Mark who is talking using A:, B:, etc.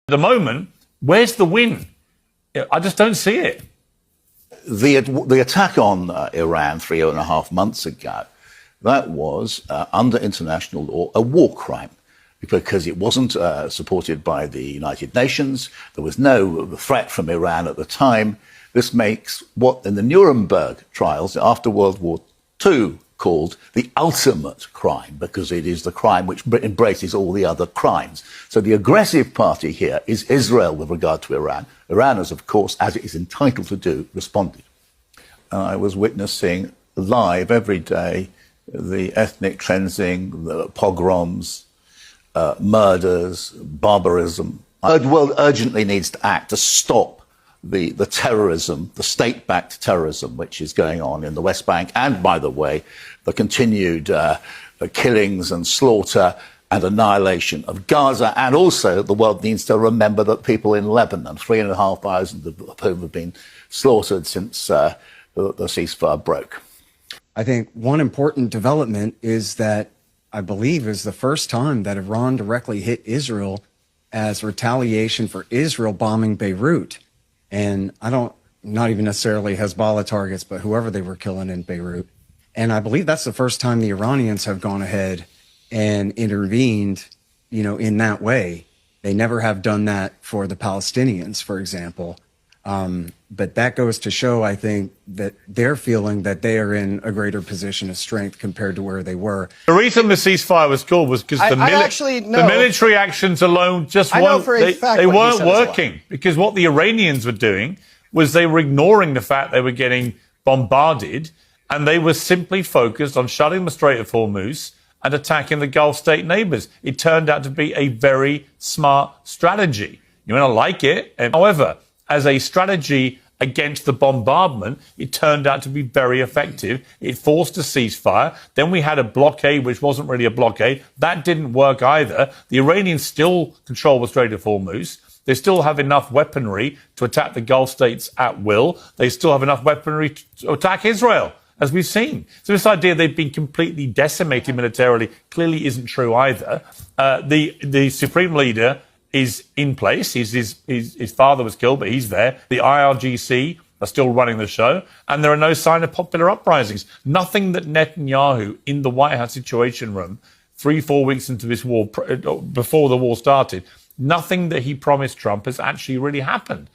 A: At the moment, where's the win? I just don't see it.
B: The attack on Iran 3.5 months ago, that was, under international law, a war crime, because it wasn't supported by the United Nations. There was no threat from Iran at the time. This makes what in the Nuremberg trials after World War II called the ultimate crime, because it is the crime which embraces all the other crimes. So the aggressive party here is Israel with regard to Iran. Iran has, of course, as it is entitled to do, responded. I was witnessing live every day the ethnic cleansing, the pogroms, murders, barbarism. The world urgently needs to act to stop the terrorism, the state-backed terrorism, which is going on in the West Bank, and, by the way, the continued killings and slaughter and annihilation of Gaza. And also the world needs to remember that people in Lebanon, 3,500 of whom have been slaughtered since the ceasefire broke.
C: I think one important development is that I believe is the first time that Iran directly hit Israel as retaliation for Israel bombing Beirut. And not even necessarily Hezbollah targets, but whoever they were killing in Beirut. And I believe that's the first time the Iranians have gone ahead and intervened, in that way. They never have done that for the Palestinians, for example. But that goes to show, I think, that they're feeling that they are in a greater position of strength compared to where they were.
A: The reason the ceasefire was called was because the military actions alone just weren't working. Because what the Iranians were doing was they were ignoring the fact they were getting bombarded, and they were simply focused on shutting the Strait of Hormuz and attacking the Gulf state neighbours. It turned out to be a very smart strategy. You may not like it. However, as a strategy against the bombardment, it turned out to be very effective. It forced a ceasefire. Then we had a blockade, which wasn't really a blockade. That didn't work either. The Iranians still control the Strait of Hormuz. They still have enough weaponry to attack the Gulf states at will. They still have enough weaponry to attack Israel, as we've seen. So this idea they've been completely decimated militarily clearly isn't true either. The supreme leader is in place. His father was killed, but he's there. The IRGC are still running the show, and there are no sign of popular uprisings. Nothing that Netanyahu in the White House Situation Room 3-4 weeks into this war, before the war started, nothing that he promised Trump has actually really happened.